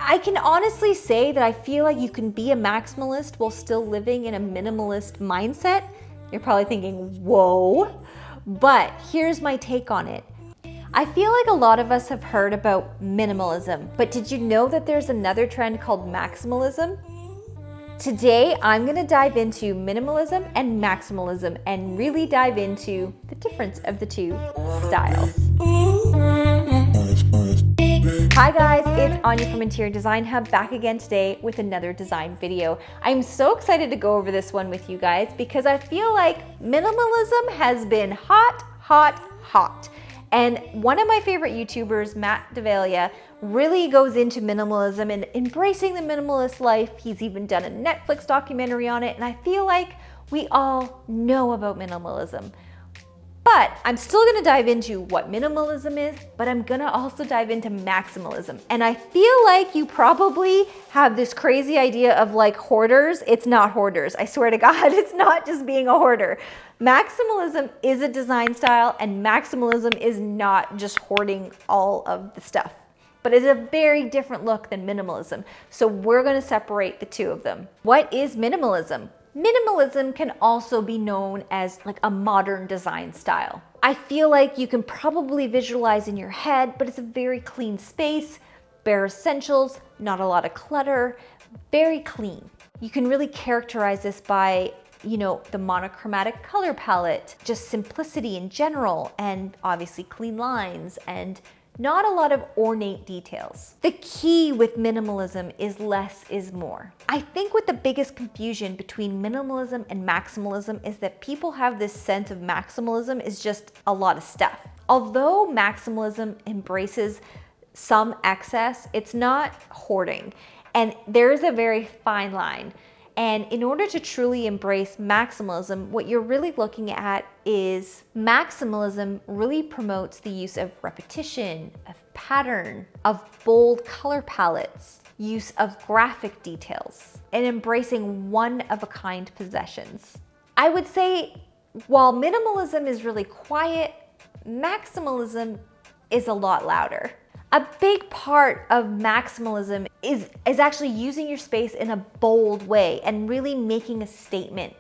I can honestly say that I feel like you can be a maximalist while still living in a minimalist mindset. You're probably thinking, whoa, but here's my take on it. I feel like a lot of us have heard about minimalism, but did you know that there's another trend called Maximalism? Today, I'm gonna dive into minimalism and maximalism and really dive into the difference of the two styles. Hi guys, it's Ania from Interior Design Hub back again today with another design video. I'm so excited to go over this one with you guys because I feel like minimalism has been hot. And one of my favorite YouTubers, Matt DeValia, really goes into minimalism and embracing the minimalist life. He's even done a Netflix documentary on it, and I feel like we all know about minimalism. But I'm still gonna dive into what minimalism is, but I'm gonna also dive into maximalism. And I feel like you probably have this crazy idea of like hoarders. It's not hoarders. I swear to God, it's not just being a hoarder. Maximalism is a design style, and maximalism is not just hoarding all of the stuff, but it's a very different look than minimalism. So we're gonna separate the two of them. What is minimalism? Minimalism can also be known as like a modern design style. I feel like you can probably visualize in your head, but it's a very clean space, bare essentials, not a lot of clutter, very clean. You can really characterize this by the monochromatic color palette, just simplicity in general, and obviously clean lines and not a lot of ornate details. The key with minimalism is less is more. I think what the biggest confusion between minimalism and maximalism is that people have this sense of maximalism is just a lot of stuff. Although maximalism embraces some excess, it's not hoarding. And there's a very fine line. And in order to truly embrace maximalism, what you're really looking at is maximalism really promotes the use of repetition, of pattern, of bold color palettes, use of graphic details, and embracing one-of-a-kind possessions. I would say while minimalism is really quiet, maximalism is a lot louder. A big part of maximalism is actually using your space in a bold way and really making a statement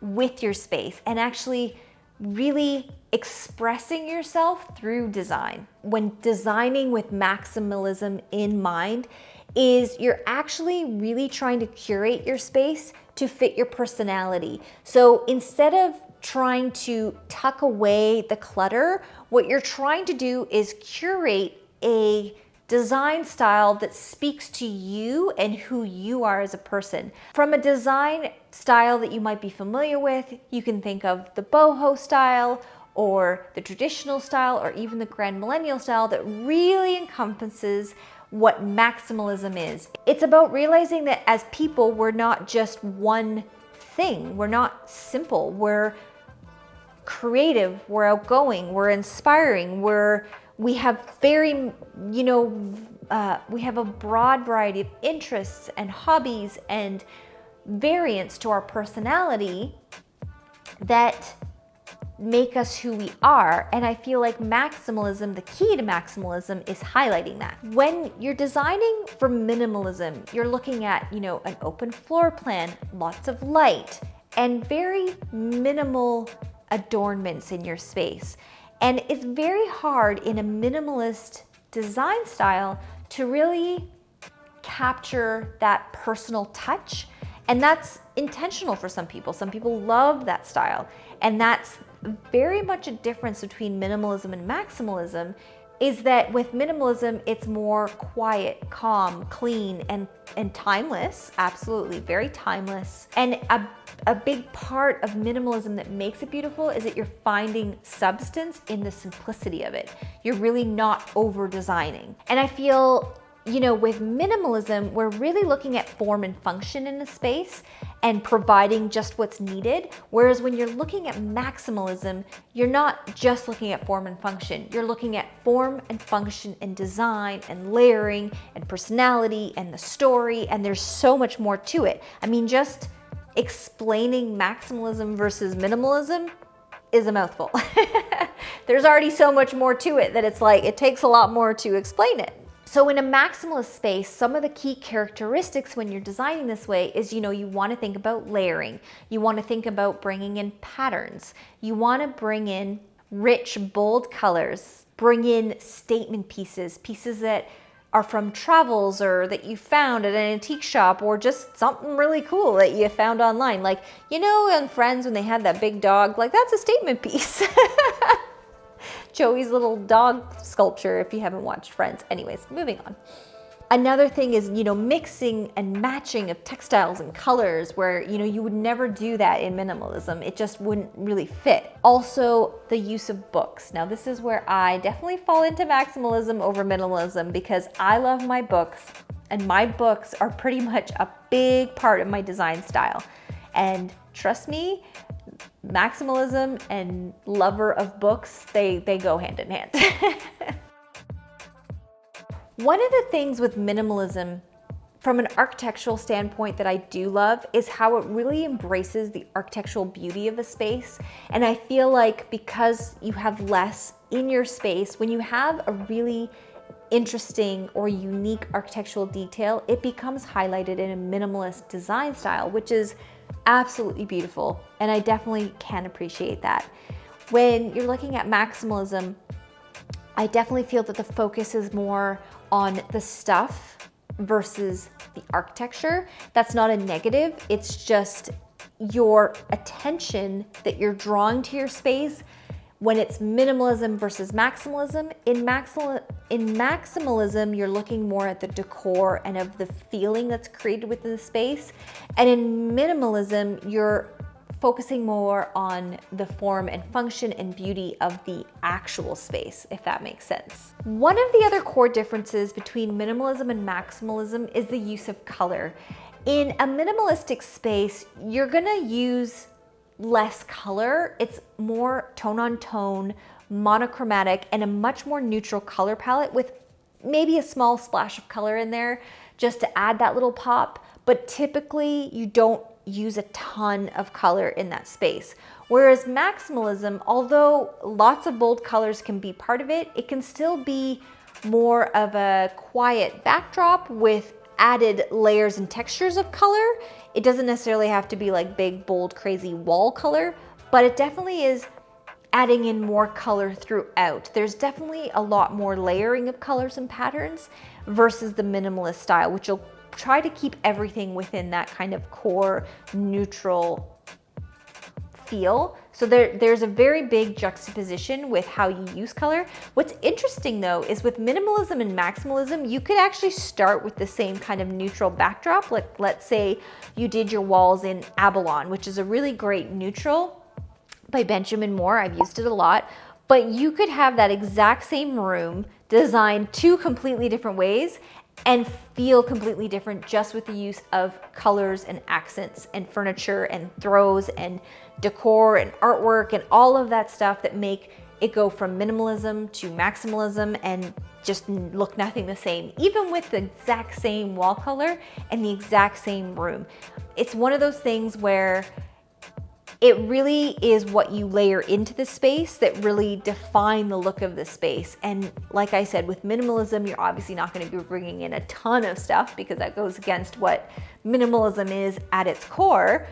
with your space and actually really expressing yourself through design. When designing with maximalism in mind, you're actually really trying to curate your space to fit your personality. So instead of trying to tuck away the clutter, what you're trying to do is curate a design style that speaks to you and who you are as a person. From a design style that you might be familiar with, you can think of the BOHO style or the traditional style or even the Grandmillennial style that really encompasses what maximalism is. It's about realizing that as people, we're not just one thing. We're not simple. We're creative, we're outgoing, we're inspiring, we have we have a broad variety of interests and hobbies and variants to our personality that make us who we are. And I feel like maximalism, the key to maximalism is highlighting that. When you're designing for minimalism, you're looking at, an open floor plan, lots of light, and very minimal adornments in your space. And it's very hard in a minimalist design style to really capture that personal touch. And that's intentional for some people. Some people love that style. And that's very much a difference between minimalism and maximalism, is that with minimalism, it's more quiet, calm, clean, and timeless. Absolutely, very timeless. And a big part of minimalism that makes it beautiful is that you're finding substance in the simplicity of it. You're really not over designing. And I feel, with minimalism, we're really looking at form and function in the space and providing just what's needed. Whereas when you're looking at maximalism, you're not just looking at form and function. You're looking at form and function and design and layering and personality and the story, and there's so much more to it. I mean, just explaining maximalism versus minimalism is a mouthful. There's already so much more to it that it's like, it takes a lot more to explain it. So in a maximalist space, some of the key characteristics when you're designing this way is, you want to think about layering. You want to think about bringing in patterns. You want to bring in rich, bold colors. Bring in statement pieces, pieces that are from travels or that you found at an antique shop, or just something really cool that you found online. Like, on Friends when they had that big dog, like that's a statement piece. Joey's little dog sculpture, if you haven't watched Friends. Anyways, moving on. Another thing is, mixing and matching of textiles and colors where, you would never do that in minimalism. It just wouldn't really fit. Also, the use of books. Now, this is where I definitely fall into maximalism over minimalism because I love my books, and my books are pretty much a big part of my design style. And trust me, maximalism and lover of books, they go hand in hand. One of the things with minimalism from an architectural standpoint that I do love is how it really embraces the architectural beauty of a space. And I feel like because you have less in your space, when you have a really interesting or unique architectural detail, it becomes highlighted in a minimalist design style, which is absolutely beautiful. And I definitely can appreciate that. When you're looking at maximalism, I definitely feel that the focus is more on the stuff versus the architecture. That's not a negative. It's just your attention that you're drawing to your space when it's minimalism versus maximalism. In maximalism, you're looking more at the decor and of the feeling that's created within the space. And in minimalism, you're focusing more on the form and function and beauty of the actual space, if that makes sense. One of the other core differences between minimalism and maximalism is the use of color. In a minimalistic space, you're gonna use less color. It's more tone on tone, monochromatic, and a much more neutral color palette with maybe a small splash of color in there just to add that little pop. But typically you don't use a ton of color in that space. Whereas maximalism, although lots of bold colors can be part of it, it can still be more of a quiet backdrop with added layers and textures of color. It doesn't necessarily have to be like big, bold, crazy wall color, but it definitely is adding in more color throughout. There's definitely a lot more layering of colors and patterns versus the minimalist style, which will try to keep everything within that kind of core neutral feel. So there's a very big juxtaposition with how you use color. What's interesting though is with minimalism and maximalism, you could actually start with the same kind of neutral backdrop. Like let's say you did your walls in Abalone, which is a really great neutral by Benjamin Moore. I've used it a lot. But you could have that exact same room designed two completely different ways and feel completely different just with the use of colors and accents and furniture and throws and decor and artwork and all of that stuff that make it go from minimalism to maximalism and just look nothing the same, even with the exact same wall color and the exact same room. It's one of those things where it really is what you layer into the space that really define the look of the space. And like I said, with minimalism, you're obviously not going to be bringing in a ton of stuff because that goes against what minimalism is at its core.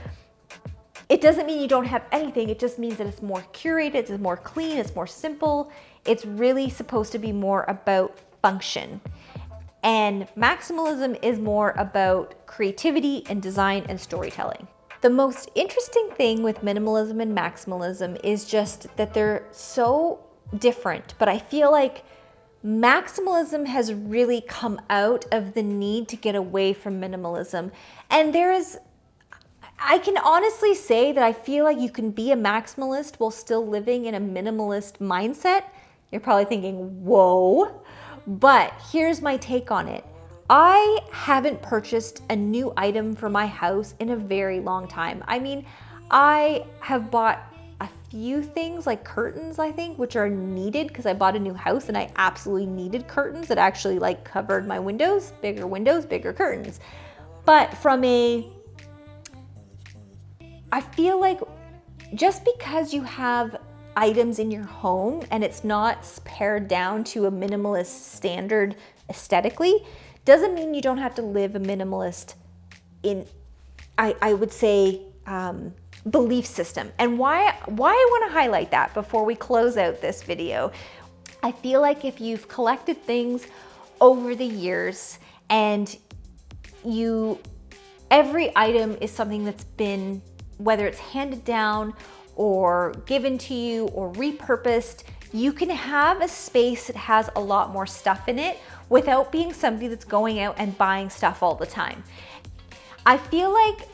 It doesn't mean you don't have anything. It just means that it's more curated, it's more clean, it's more simple. It's really supposed to be more about function. And maximalism is more about creativity and design and storytelling. The most interesting thing with minimalism and maximalism is just that they're so different, but I feel like maximalism has really come out of the need to get away from minimalism. And I can honestly say that I feel like you can be a maximalist while still living in a minimalist mindset. You're probably thinking, whoa, but here's my take on it. I haven't purchased a new item for my house in a very long time. I mean, I have bought a few things like curtains, I think, which are needed because I bought a new house and I absolutely needed curtains that actually like covered my windows, bigger curtains. But I feel like just because you have items in your home and it's not pared down to a minimalist standard aesthetically, doesn't mean you don't have to live a minimalist in, I would say, belief system. And why I want to highlight that before we close out this video, I feel like if you've collected things over the years and every item is something that's been, whether it's handed down or given to you or repurposed, you can have a space that has a lot more stuff in it without being somebody that's going out and buying stuff all the time. I feel like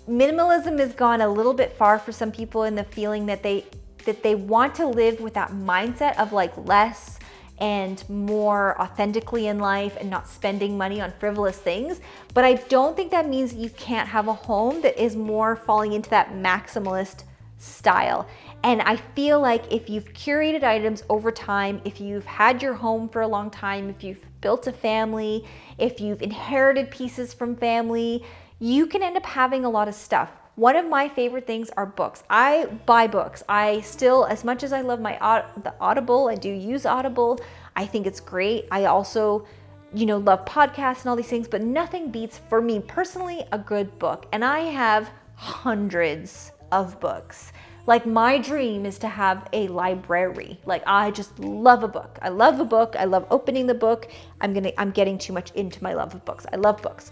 minimalism has gone a little bit far for some people in the feeling that they want to live with that mindset of like less and more authentically in life and not spending money on frivolous things. But I don't think that means you can't have a home that is more falling into that maximalist style. And I feel like if you've curated items over time, if you've had your home for a long time, if you've built a family, if you've inherited pieces from family, you can end up having a lot of stuff. One of my favorite things are books. I buy books. I still, as much as I love the Audible, I do use Audible. I think it's great. I also, love podcasts and all these things, but nothing beats, for me personally, a good book. And I have hundreds of books. Like, my dream is to have a library. Like, I just love a book. I love a book. I love opening the book. I'm getting too much into my love of books. I love books.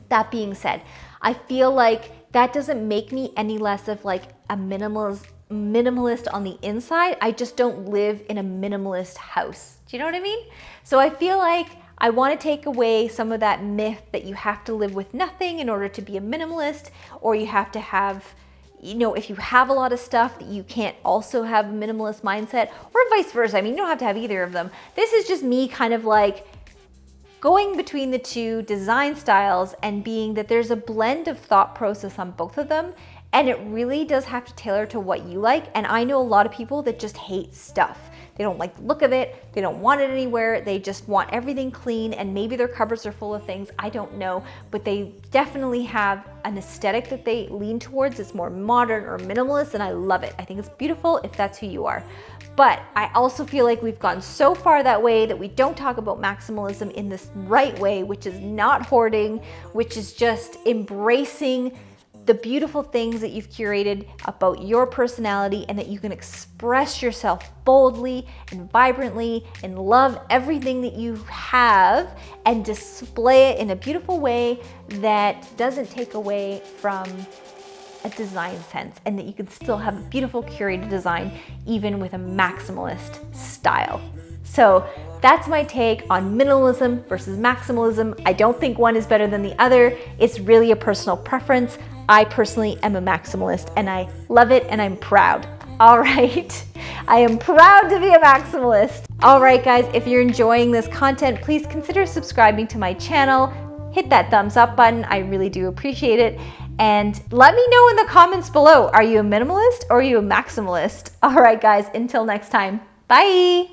That being said, I feel like that doesn't make me any less of like a minimalist on the inside. I just don't live in a minimalist house. Do you know what I mean? So I feel like I want to take away some of that myth that you have to live with nothing in order to be a minimalist, or you have to have, if you have a lot of stuff, that you can't also have a minimalist mindset, or vice versa. I mean, you don't have to have either of them. This is just me kind of like going between the two design styles and being that there's a blend of thought process on both of them, and it really does have to tailor to what you like. And I know a lot of people that just hate stuff. They don't like the look of it. They don't want it anywhere. They just want everything clean, and maybe their cupboards are full of things. I don't know, but they definitely have an aesthetic that they lean towards. It's more modern or minimalist, and I love it. I think it's beautiful if that's who you are. But I also feel like we've gone so far that way that we don't talk about maximalism in this right way, which is not hoarding, which is just embracing the beautiful things that you've curated about your personality, and that you can express yourself boldly and vibrantly and love everything that you have and display it in a beautiful way that doesn't take away from a design sense, and that you can still have a beautiful curated design even with a maximalist style. So that's my take on minimalism versus maximalism. I don't think one is better than the other. It's really a personal preference. I personally am a maximalist, and I love it, and I'm proud. All right, I am proud to be a maximalist. All right, guys, if you're enjoying this content, please consider subscribing to my channel. Hit that thumbs up button. I really do appreciate it. And let me know in the comments below, are you a minimalist or are you a maximalist? All right, guys, until next time, bye.